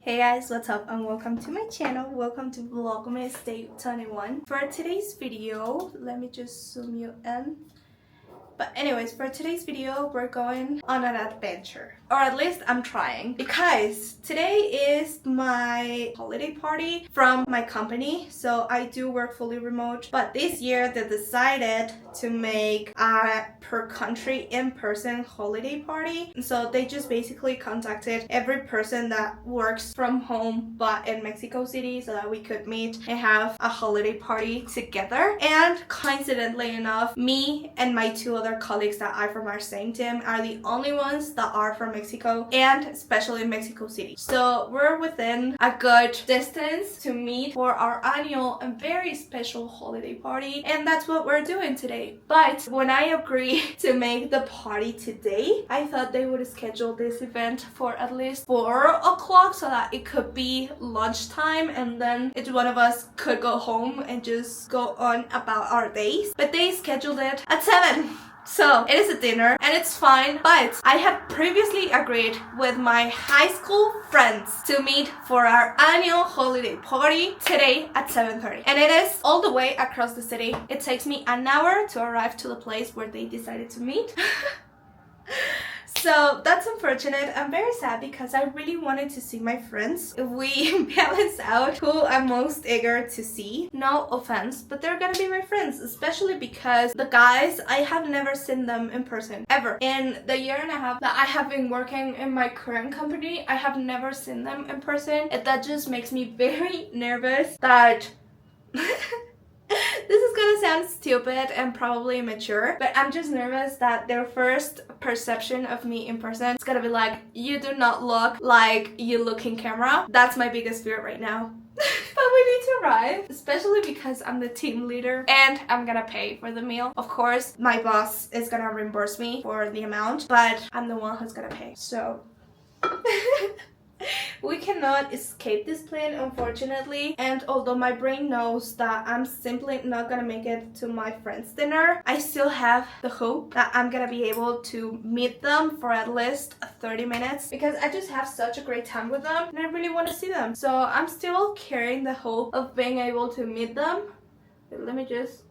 Hey guys, what's up and welcome to my channel. Welcome to Vlogmas Day 21. For today's video, let me just zoom you in. But anyways, for today's video, we're going on an adventure. Or at least I'm trying. Because today is my holiday party from my company. So I do work fully remote. But this year they decided to make a per country in-person holiday party. So they just basically contacted every person that works from home but in Mexico City so that we could meet and have a holiday party together. And coincidentally enough, me and my two other colleagues that are from our same team are the only ones that are from Mexico and especially Mexico City. So we're within a good distance to meet for our annual and very special holiday party, and that's what we're doing today. But when I agreed to make the party today, I thought they would schedule this event for at least 4 o'clock so that it could be lunchtime and then each one of us could go home and just go on about our days. But they scheduled it at 7. So it is a dinner and it's fine, but I had previously agreed with my high school friends to meet for our annual holiday party today at 7:30, and it is all the way across the city. It takes me an hour to arrive to the place where they decided to meet. So that's unfortunate. I'm very sad because I really wanted to see my friends. If we balance out who I'm most eager to see, no offense, but they're gonna be my friends, especially because the guys, I have never seen them in person ever. In the year and a half that I have been working in my current company, I have never seen them in person, and that just makes me very nervous that this is gonna sound stupid and probably immature, but I'm just nervous that their first perception of me in person is gonna be like, you do not look like you look in camera. That's my biggest fear right now. But we need to arrive, especially because I'm the team leader and I'm gonna pay for the meal. Of course, my boss is gonna reimburse me for the amount, but I'm the one who's gonna pay. So we cannot escape this plan, unfortunately, and although my brain knows that I'm simply not gonna make it to my friend's dinner, I still have the hope that I'm gonna be able to meet them for at least 30 minutes because I just have such a great time with them and I really want to see them. So I'm still carrying the hope of being able to meet them. Let me just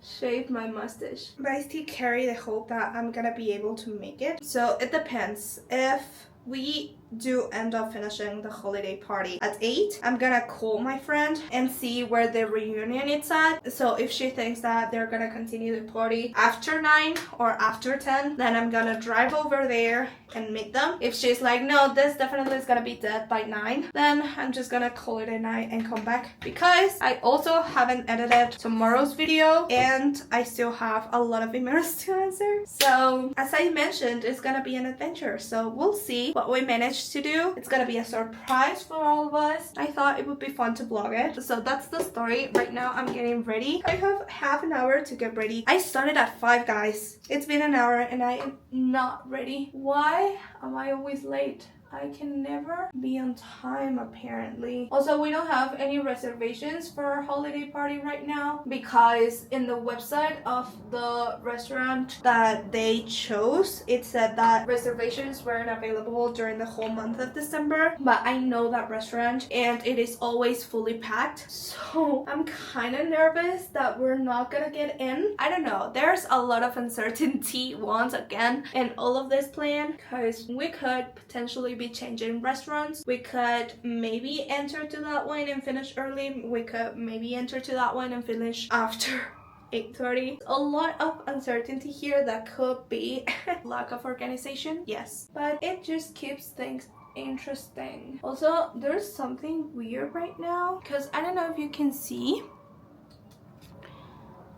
shave my mustache. But I still carry the hope that I'm gonna be able to make it. So it depends. If we do end up finishing the holiday party at 8, I'm gonna call my friend and see where the reunion is at. So if she thinks that they're gonna continue the party after 9 or after 10, then I'm gonna drive over there and meet them. If she's like, no, this definitely is gonna be dead by 9, then I'm just gonna call it a night and come back, because I also haven't edited tomorrow's video and I still have a lot of emails to answer. So as I mentioned, it's gonna be an adventure, so we'll see what we manage to do. It's gonna be a surprise for all of us. I thought it would be fun to vlog it. So that's the story. Right now I'm getting ready. I have half an hour to get ready. I started at 5, guys. It's been an hour and I am not ready. Why am I always late? I can never be on time, apparently. Also, we don't have any reservations for our holiday party right now because in the website of the restaurant that they chose, it said that reservations weren't available during the whole month of December. But I know that restaurant and it is always fully packed. So I'm kind of nervous that we're not gonna get in. I don't know. There's a lot of uncertainty once again in all of this plan because we could potentially be changing restaurants. We could maybe enter to that one and finish early. We could maybe enter to that one and finish after 8:30. A lot of uncertainty here that could be lack of organization, yes, but it just keeps things interesting. Also, there's something weird right now because I don't know if you can see.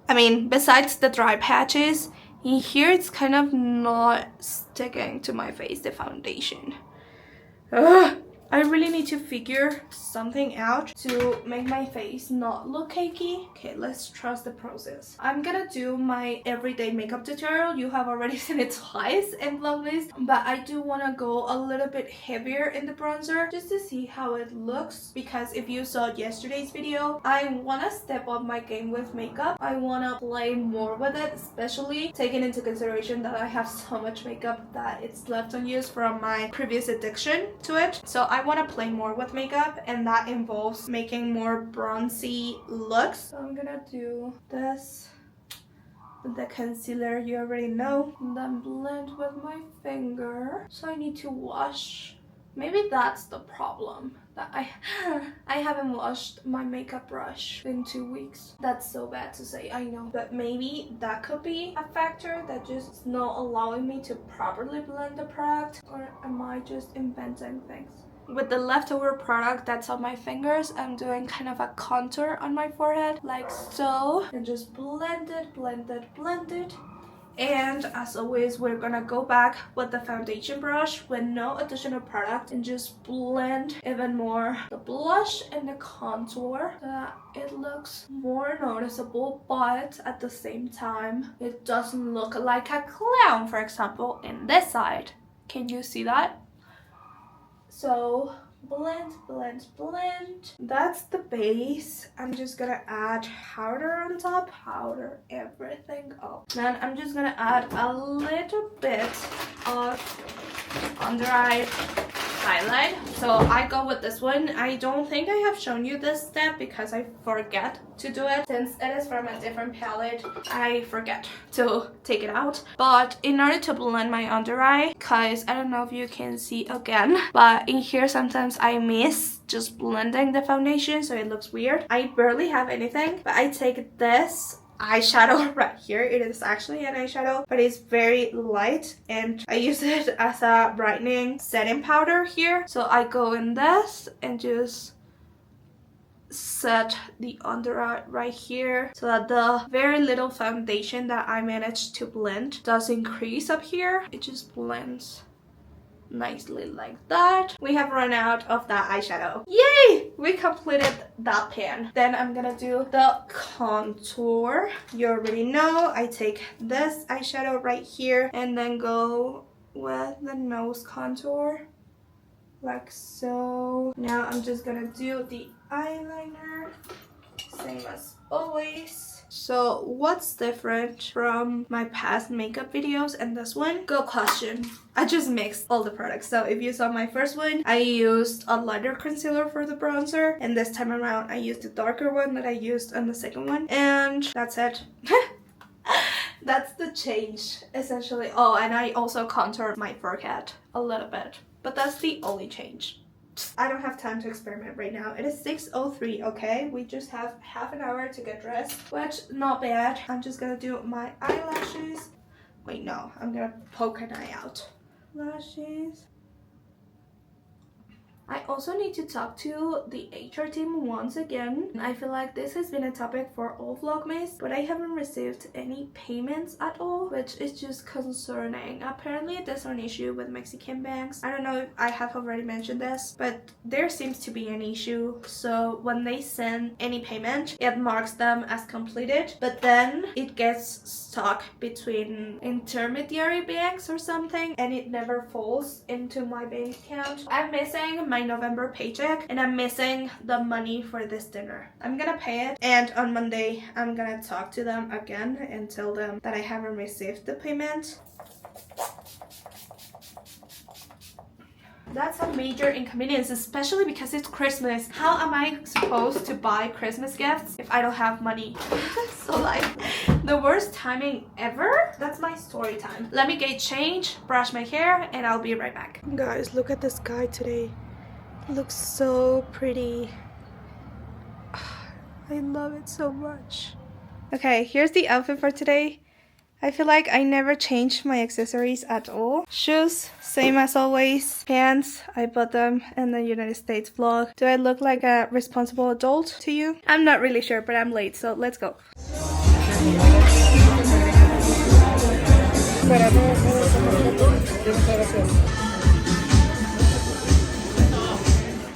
I mean, besides the dry patches in here, it's kind of not sticking to my face, the foundation. Ugh. I really need to figure something out to make my face not look cakey. Okay, let's trust the process. I'm gonna do my everyday makeup tutorial. You have already seen it twice in Vlogmas, but I do want to go a little bit heavier in the bronzer just to see how it looks, because if you saw yesterday's video, I want to step up my game with makeup. I want to play more with it, especially taking into consideration that I have so much makeup that it's left unused from my previous addiction to it. So I I want to play more with makeup, and that involves making more bronzy looks. So I'm gonna do this with the concealer you already know, and then blend with my finger. So I need to wash. Maybe that's the problem, that I haven't washed my makeup brush in 2 weeks. That's so bad to say, I know, but maybe that could be a factor that just is not allowing me to properly blend the product, or am I just inventing things? With the leftover product that's on my fingers, I'm doing kind of a contour on my forehead, like so, and just blend it, blend it, blend it. And as always, we're gonna go back with the foundation brush with no additional product and just blend even more the blush and the contour so that it looks more noticeable, but at the same time it doesn't look like a clown, for example, in this side. Can you see that? So blend, blend, blend. That's the base. I'm just gonna add powder on top. Powder everything up. Then I'm just gonna add a little bit of under eye highlight. So I go with this one. I don't think I have shown you this step because I forget to do it. Since it is from a different palette, I forget to take it out. But in order to blend my under eye, because I don't know if you can see again, but in here sometimes I miss just blending the foundation, so it looks weird. I barely have anything, but I take this eyeshadow right here. It is actually an eyeshadow, but it's very light, and I use it as a brightening setting powder here. So I go in this and just set the under eye right here so that the very little foundation that I managed to blend does increase up here. It just blends nicely like that. We have run out of that eyeshadow. Yay! We completed that pan. Then I'm gonna do the contour. You already know I take this eyeshadow right here and then go with the nose contour like so. Now I'm just gonna do the eyeliner, same as always. So what's different from my past makeup videos and this one? Good question. I just mixed all the products. So if you saw my first one, I used a lighter concealer for the bronzer, and this time around I used the darker one that I used on the second one, and that's it. That's the change essentially. Oh, and I also contoured my forehead a little bit, but that's the only change. I don't have time to experiment right now. It is 6:03, okay? We just have half an hour to get dressed, which not bad. I'm just gonna do my eyelashes. Wait, no, I'm gonna poke an eye out. Lashes. I also need to talk to the HR team once again. I feel like this has been a topic for all Vlogmas, but I haven't received any payments at all, which is just concerning. Apparently there's an issue with Mexican banks. I don't know if I have already mentioned this, but there seems to be an issue. So when they send any payment, it marks them as completed, but then it gets stuck between intermediary banks or something, and it never falls into my bank account. I'm missing my November paycheck, and I'm missing the money for this dinner. I'm gonna pay it, and on Monday I'm gonna talk to them again and tell them that I haven't received the payment. That's a major inconvenience, especially because it's Christmas. How am I supposed to buy Christmas gifts if I don't have money? So like, the worst timing ever. That's my story time. Let me get change, brush my hair, and I'll be right back. Guys, look at the sky today. It looks so pretty. I love it so much. Okay, here's the outfit for today. I feel like I never changed my accessories at all. Shoes, same as always. Pants, I bought them in the United States vlog. Do I look like a responsible adult to you? I'm not really sure, but I'm late, so let's go.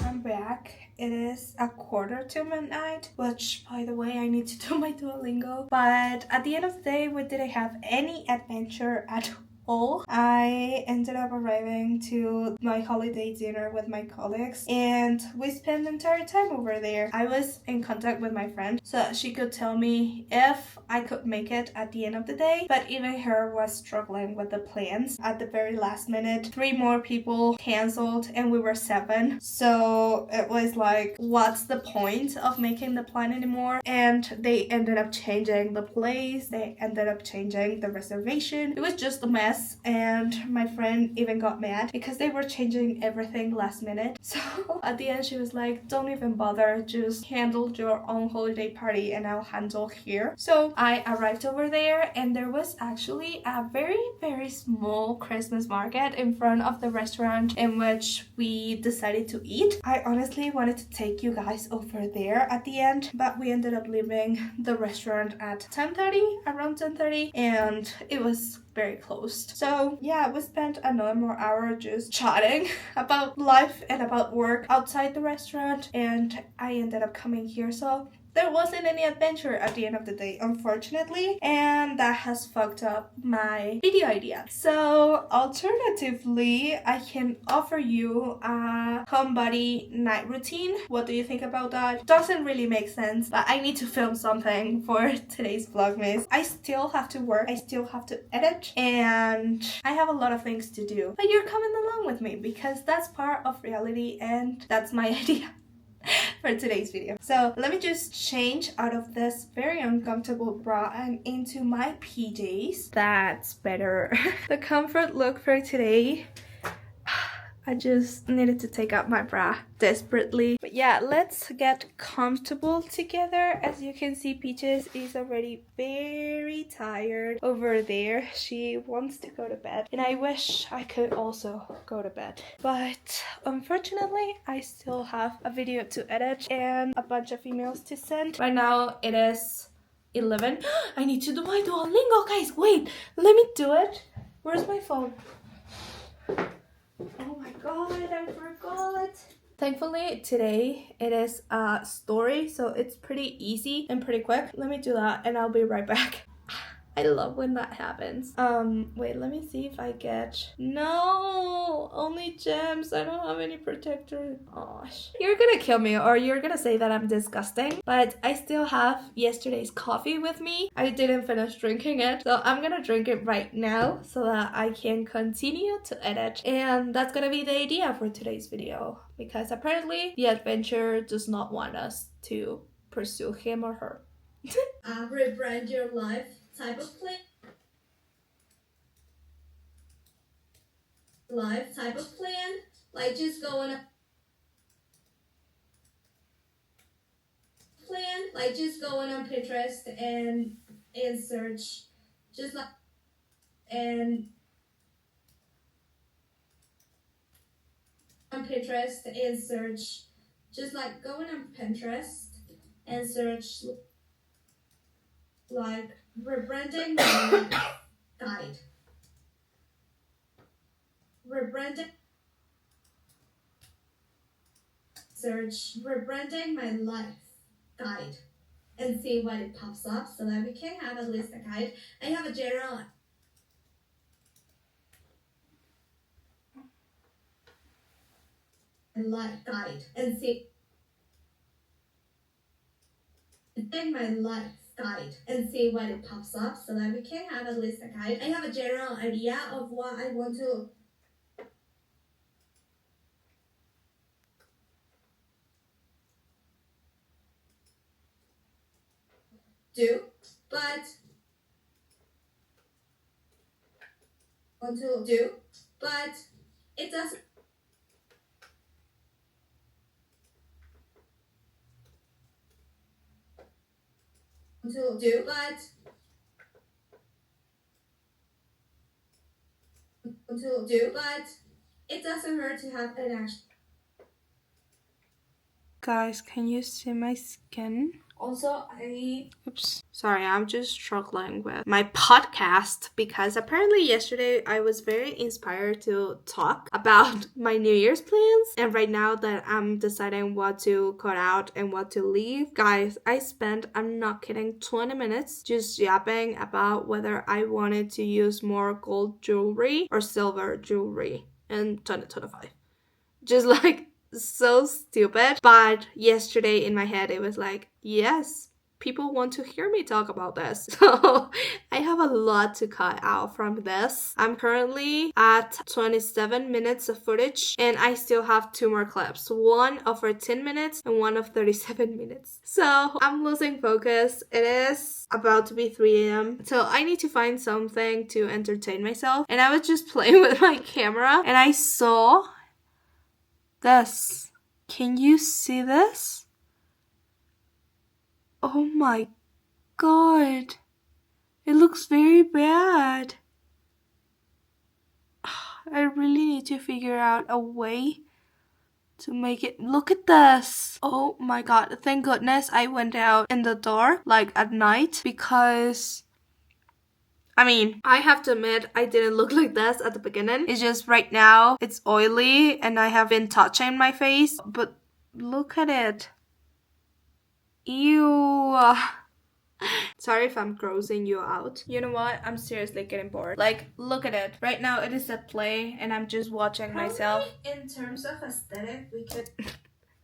I'm back. It is 1:45 midnight, which, by the way, I need to do my Duolingo. But at the end of the day, we didn't have any adventure at all, I ended up arriving to my holiday dinner with my colleagues and we spent the entire time over there. I was in contact with my friend so that she could tell me if I could make it at the end of the day, but even her was struggling with the plans. At the very last minute, 3 more people canceled and we were 7. So it was like, what's the point of making the plan anymore? And they ended up changing the place, they ended up changing the reservation. It was just a mess, and my friend even got mad because they were changing everything last minute. So at the end she was like, don't even bother, just handle your own holiday party and I'll handle here. So I arrived over there and there was actually a very small Christmas market in front of the restaurant in which we decided to eat. I honestly wanted to take you guys over there at the end, but we ended up leaving the restaurant at 10:30, around 10:30, and it was very closed. So yeah, we spent another more hour just chatting about life and about work outside the restaurant, and I ended up coming here. So there wasn't any adventure at the end of the day, unfortunately, and that has fucked up my video idea. So alternatively, I can offer you a homebody night routine. What do you think about that? Doesn't really make sense, but I need to film something for today's Vlogmas. I still have to work, I still have to edit, and I have a lot of things to do. But you're coming along with me because that's part of reality and that's my idea for today's video. So let me just change out of this very uncomfortable bra and into my PJs. That's better. The comfort look for today. I just needed to take out my bra desperately. But yeah, let's get comfortable together. As you can see, Peaches is already very tired over there. She wants to go to bed. And I wish I could also go to bed. But unfortunately, I still have a video to edit and a bunch of emails to send. Right now, it is 11. I need to do my Duolingo, guys. Wait, let me do it. Where's my phone? Oh my god, I forgot. Thankfully, today it is a story, so it's pretty easy and pretty quick. Let me do that and I'll be right back. I love when that happens. Wait, let me see if I get... No! Only gems. I don't have any protector. Gosh. You're gonna kill me or you're gonna say that I'm disgusting. But I still have yesterday's coffee with me. I didn't finish drinking it. So I'm gonna drink it right now so that I can continue to edit. And that's gonna be the idea for today's video. Because apparently the adventure does not want us to pursue him or her. Rebrand your life type of plan. Like just go on a plan, like just going on Pinterest and search, just like and on Pinterest and search, just like going on Pinterest and search like rebranding my life guide. Rebranding. Search rebranding my life guide and see what it pops up so that we can have at least a guide. I have a general life guide and see my life guide and see what it pops up so that we can have at least a guide. I have a general idea of what I want to do, but it doesn't but it doesn't hurt to have an action. Guys, can you see my skin? Also, oops. Sorry, I'm just struggling with my podcast because apparently yesterday I was very inspired to talk about my New Year's plans. And right now that I'm deciding what to cut out and what to leave, guys, I spent, I'm not kidding, 20 minutes just yapping about whether I wanted to use more gold jewelry or silver jewelry in 2025. Just like so stupid. But yesterday in my head, it was like, yes, people want to hear me talk about this. So I have a lot to cut out from this. I'm currently at 27 minutes of footage and I still have 2 more clips. One of 10 minutes and one of 37 minutes. So I'm losing focus. It is about to be 3 a.m. So I need to find something to entertain myself. And I was just playing with my camera and I saw this. Can you see this? Oh my god. It looks very bad. I really need to figure out a way to make it. Look at this. Oh my god. Thank goodness I went out in the dark, like at night, because I mean, I have to admit, I didn't look like this at the beginning. It's just right now, it's oily and I have been touching my face. But look at it. Ew. Sorry if I'm grossing you out. You know what? I'm seriously getting bored. Like, look at it. Right now, it is at play and I'm just watching myself. In terms of aesthetic, we could...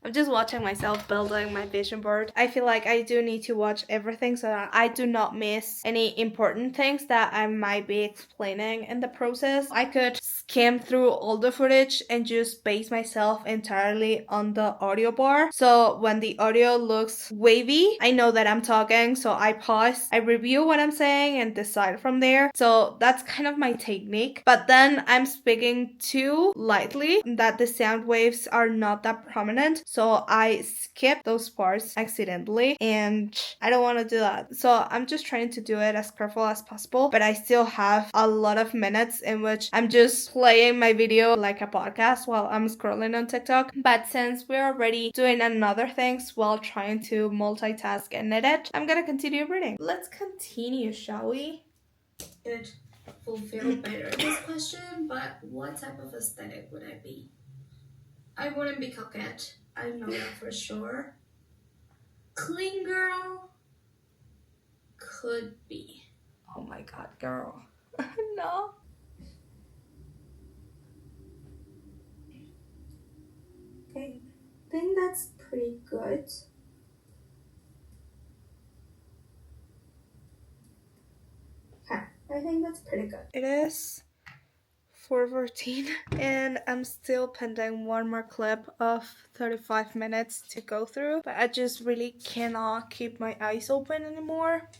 I'm just watching myself building my vision board. I feel like I do need to watch everything so that I do not miss any important things that I might be explaining in the process. I could skim through all the footage and just base myself entirely on the audio bar. So when the audio looks wavy, I know that I'm talking, so I pause, I review what I'm saying and decide from there. So that's kind of my technique. But then I'm speaking too lightly that the sound waves are not that prominent. So I skip those parts accidentally and I don't want to do that. So I'm just trying to do it as careful as possible, but I still have a lot of minutes in which I'm just playing my video like a podcast while I'm scrolling on TikTok. But since we're already doing another things while trying to multitask and edit, I'm gonna continue reading. Let's continue, shall we? It fulfill better this question, but what type of aesthetic would I be? I wouldn't be coquette. I know that for sure. Clean girl could be. Oh my god, girl. No. Okay, I think that's pretty good. Okay, I think that's pretty good. It is 4:14 and I'm still pending one more clip of 35 minutes to go through, but I just really cannot keep my eyes open anymore.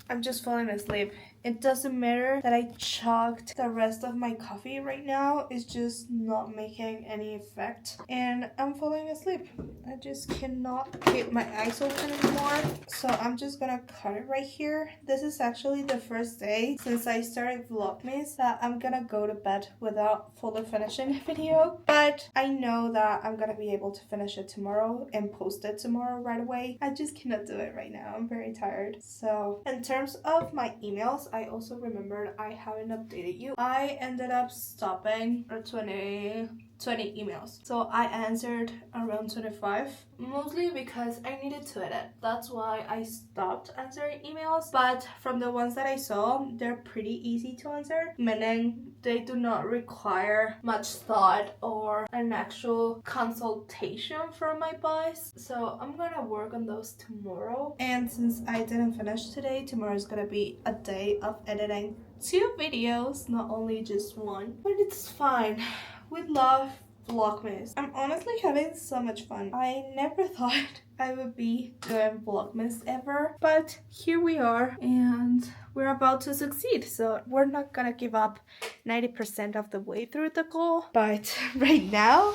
I'm just falling asleep. It doesn't matter that I chugged the rest of my coffee right now. It's just not making any effect. And I'm falling asleep. I just cannot keep my eyes open anymore. So I'm just gonna cut it right here. This is actually the first day since I started Vlogmas that I'm gonna go to bed without fully finishing the video. But I know that I'm gonna be able to finish it tomorrow and post it tomorrow right away. I just cannot do it right now. I'm very tired. So in terms of my emails, I also remembered I haven't updated you. I ended up stopping at 20 emails. So I answered around 25, mostly because I needed to edit. That's why I stopped answering emails. But from the ones that I saw, they're pretty easy to answer, meaning they do not require much thought or an actual consultation from my boss. So I'm gonna work on those tomorrow. And since I didn't finish today, tomorrow is gonna be a day of editing 2 videos, not only just one. But it's fine. We love Vlogmas. I'm honestly having so much fun. I never thought I would be doing Vlogmas ever, but here we are and we're about to succeed. So we're not gonna give up 90% of the way through the goal, but right now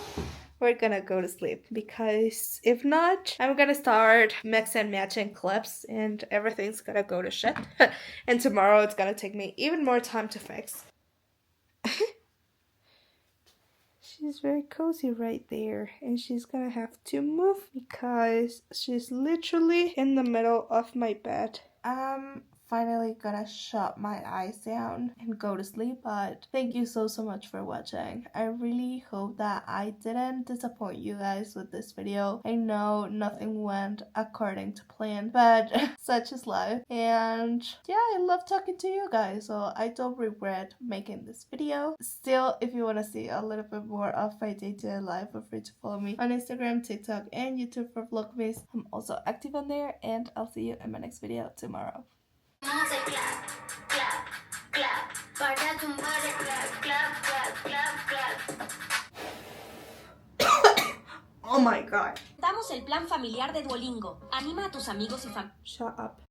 we're gonna go to sleep, because if not, I'm gonna start mix and matching clips and everything's gonna go to shit. And tomorrow it's gonna take me even more time to fix. She's very cozy right there, and she's gonna have to move because she's literally in the middle of my bed. I'm finally gonna shut my eyes down and go to sleep, but thank you so much for watching. I really hope that I didn't disappoint you guys with this video. I know nothing went according to plan, but such is life. And yeah, I love talking to you guys, so I don't regret making this video. Still, if you want to see a little bit more of my day-to-day life, feel free to follow me on Instagram, TikTok, and YouTube for Vlogmas. I'm also active on there, and I'll see you in my next video tomorrow. Oh my god. Damos el plan familiar de Duolingo. Anima a tus amigos y Shut up.